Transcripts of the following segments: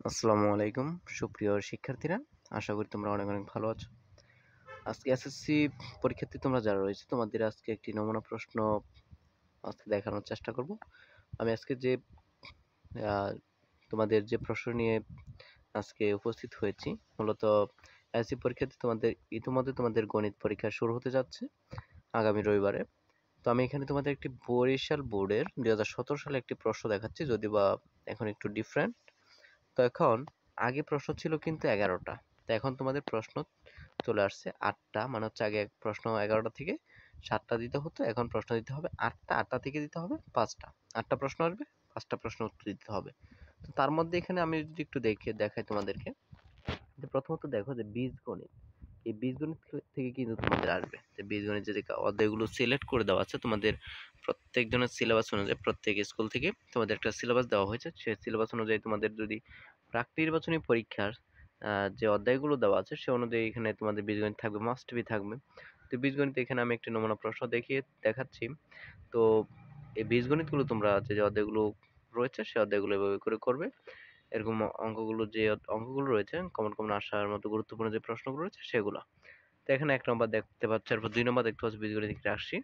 আসসালামু আলাইকুম সুপ্রিয় শিক্ষার্থীরা, আশা করি তোমরা অনেক অনেক ভালো আছো। আজকে এসএসসি পরীক্ষার্থী তোমরা যারা রয়েছে তোমাদের আজকে একটি নমুনা প্রশ্ন আজকে দেখানোর চেষ্টা করব। আমি আজকে যে তোমাদের যে প্রশ্ন নিয়ে আজকে উপস্থিত হয়েছি, মূলত এসএসসি পরীক্ষার্থী তোমাদের ইতিমধ্যে তোমাদের গণিত পরীক্ষা শুরু হতে যাচ্ছে আগামী রবিবারে। তো আমি এখানে তোমাদের একটি বরিশাল বোর্ডের 2017 সালে একটি প্রশ্ন দেখাচ্ছি, যদি বা এখন একটু ডিফারেন্ট। তো এখন আগে প্রশ্ন ছিল কিন্তু 11টা, তো এখন তোমাদের প্রশ্ন চলে আসছে 8টা, মানে হচ্ছে আগে প্রশ্ন 11টা থেকে 7টা দিতে হতো, এখন প্রশ্ন দিতে হবে 8টা, 8টা থেকে দিতে হবে 5টা। 8টা প্রশ্ন আসবে, 5টা প্রশ্ন উত্তর দিতে হবে। তো তার মধ্যে এখানে আমি যদি একটু দেখাই তোমাদেরকে, যে প্রথমত দেখো যে বীজগণিত, এই বীজগণিত থেকে কিন্তু তোমাদের আসবে যে বীজগণিত যে অধ্যায়গুলো সিলেক্ট করে দেওয়া আছে তোমাদের প্রত্যেকজনের সিলেবাস অনুযায়ী, প্রত্যেক স্কুল থেকে তোমাদের একটা সিলেবাস দেওয়া হয়েছে। সেই সিলেবাস অনুযায়ী তোমাদের যদি প্রাক নির্বাচনী পরীক্ষার যে অধ্যায়গুলো দেওয়া আছে সে অনুযায়ী এখানে তোমাদের বীজগণিত থাকবে, মাস্ট বি থাকবে। তো বীজগণিত এখানে আমি একটি নমুনা প্রশ্ন দেখাচ্ছি। তো এই বীজগণিতগুলো তোমরা যে অধ্যায়গুলো রয়েছে সে অধ্যায়গুলো এভাবে করে করবে। এরকম অঙ্কগুলো রয়েছে কমন কমন আসার মতো গুরুত্বপূর্ণ যে প্রশ্নগুলো রয়েছে সেগুলো। তো এখানে 1 নম্বর দেখতে পাচ্ছ, এরপর 2 নম্বর দেখতে পাচ্ছ বীজগণিত থেকে রাশি,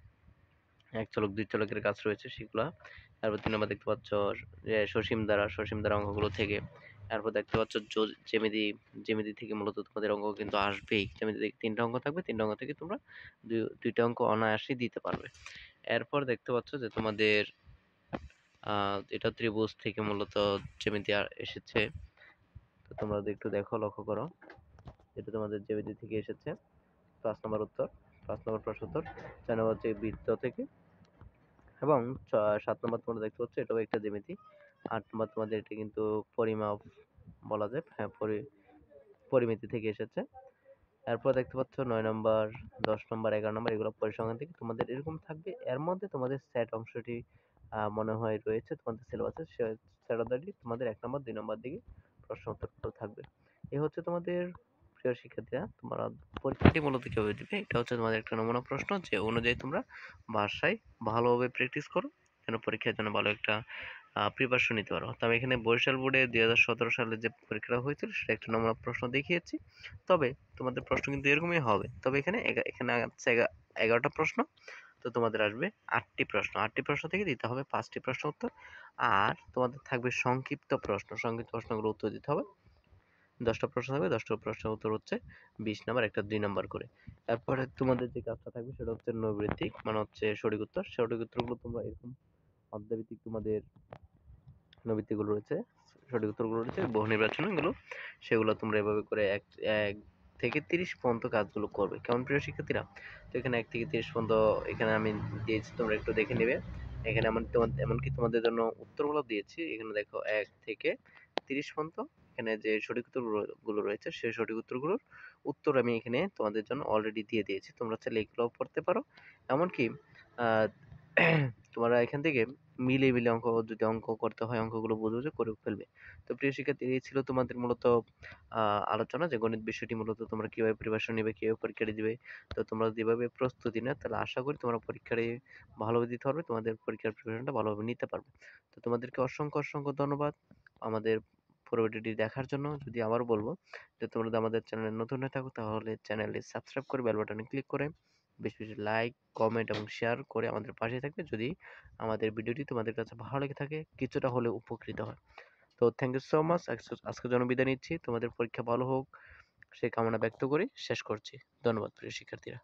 এক চলক দুই চলকের কাজ রয়েছে সেগুলা। তারপর 3 নম্বর দেখতে পাচ্ছ যে সসীম দ্বারা অঙ্কগুলো থেকে। তারপর দেখতে পাচ্ছ জ্যামিতি, জ্যামিতি থেকে মূলত তোমাদের অঙ্ক কিন্তু আসবেই। জ্যামিতি থেকে 3টা অঙ্ক থাকবে, 3টা অঙ্ক থেকে তোমরা দুইটা অঙ্ক অনায়াসেই দিতে পারবে। এরপর দেখতে পাচ্ছ যে তোমাদের এটা ত্রিভুজ থেকে মূলত জ্যামিতি এসেছে। তো তোমরা যদি একটু দেখো, লক্ষ্য করো, এটা তোমাদের জ্যামিতি থেকে এসেছে। 5 নম্বর উত্তর, 5 নম্বর প্রশ্ন উত্তর। 4 নম্বর হচ্ছে বৃত্ত থেকে, এবং 7 নম্বর তোমরা দেখতে পাচ্ছ এটাও একটা জ্যামিতি। 8 নম্বর তোমাদের এটা কিন্তু পরিমাপ বলা যায়, হ্যাঁ পরিমিতি থেকে এসেছে। এরপর দেখতে পাচ্ছ 9 নম্বর, 10 নম্বর, 11 নম্বর এগুলো পরিসংখ্যান থেকে তোমাদের এরকম থাকবে। এর মধ্যে তোমাদের সেট অংশটি মনে হয় রয়েছে তোমাদের সিলেবাসে, সেট অধ্যায়টি তোমাদের 1 নম্বর 2 নম্বর দিকে প্রশ্ন উত্তর থাকবে। এ হচ্ছে তোমাদের প্রিয় শিক্ষার্থীরা, তোমরা পরীক্ষাটি মূলত কিভাবে দিবে, এটা হচ্ছে তোমাদের একটা নমুনা প্রশ্ন, যে অনুযায়ী তোমরা বাসায় ভালোভাবে প্র্যাকটিস করো যেন পরীক্ষার জন্য ভালো একটা প্রিপারেশন নিতে পারো। তো আমি এখানে বরিশাল বোর্ডে 2017 সালে যে পরীক্ষাটা হয়েছিল সেটা একটা নমুনা প্রশ্ন দেখিয়েছি। তবে তোমাদের প্রশ্ন কিন্তু এরকমই হবে, তবে এখানে এখানে আছে 11টা প্রশ্ন। তো তোমাদের আসবে 8টি প্রশ্ন, 8টি প্রশ্ন থেকে দিতে হবে 5টি প্রশ্ন উত্তর। আর তোমাদের থাকবে সংক্ষিপ্ত প্রশ্ন, সংক্ষিপ্ত প্রশ্নগুলো উত্তর দিতে হবে। 10টা প্রশ্ন থাকবে, 10টা প্রশ্নের উত্তর হচ্ছে 20 নাম্বার, একটা 2 নাম্বার করে। তারপরে তোমাদের যে কাজটা থাকবে সেটা হচ্ছে নৈর্ব্যক্তিক, মানে হচ্ছে সঠিক উত্তর। সঠিক উত্তরগুলো তোমরা এরকম অধ্যায়ভিত্তিক তোমাদের নৈর্ব্যক্তিকগুলো রয়েছে, সঠিক উত্তরগুলো রয়েছে, বহু নির্বাচনগুলো, সেগুলো তোমরা এভাবে করে এক এক থেকে 30 পর্যন্ত কাজগুলো করবে। কেমন প্রিয় শিক্ষার্থীরা? তো এখানে 1 থেকে 30 পর্যন্ত এখানে আমি দিয়েছি, তোমরা একটু দেখে নেবে। এখানে এমনকি তোমাদের জন্য উত্তরগুলো দিয়েছি। এখানে দেখো 1 থেকে 30 পর্যন্ত এখানে যে সঠিক উত্তরগুলো রয়েছে সেই সঠিক উত্তরগুলোর উত্তর আমি এখানে তোমাদের জন্য অলরেডি দিয়ে দিয়েছি। তোমরা চাইলে এগুলোও পড়তে পারো। এমনকি আহ তোমরা এখান থেকে মিলিয়ে যদি অঙ্ক করতে হয় অঙ্কগুলো বুঝে বুঝে করে ফেলবে। তো প্রিয় শিক্ষার্থী, এই ছিল তোমাদের মূলত আলোচনা, যে গণিত বিষয়টি মূলত তোমরা কিভাবে প্রিপারেশন নিবে, কিভাবে পরীক্ষাটি দিবে। তো তোমরা যেভাবে প্রস্তুতি নাও তাহলে আশা করি তোমরা পরীক্ষাটি ভালোভাবে দিতে পারবে, তোমাদের পরীক্ষার প্রিপারেশনটা ভালোভাবে নিতে পারবে। তো তোমাদেরকে অসংখ্য অসংখ্য ধন্যবাদ আমাদের পরবর্তীটি দেখার জন্য। যদি আবারও বলবো যে তোমরা যদি আমাদের চ্যানেলে নতুন হয়ে থাকো তাহলে চ্যানেলটি সাবস্ক্রাইব করে বেল বাটনে ক্লিক করে বেশি বেশি লাইক, কমেন্ট এবং শেয়ার করে আমাদের পাশে থাকবে, যদি আমাদের ভিডিওটি তোমাদের কাছে ভালো লেগে থাকে, কিছুটা হলেও উপকৃত হয়। তো থ্যাংক ইউ সো মাচ। আজকের জন্য বিদায় নিচ্ছি, তোমাদের পরীক্ষা ভালো হোক সেই কামনা ব্যক্ত করে শেষ করছি। ধন্যবাদ প্রিয় শিক্ষার্থীরা।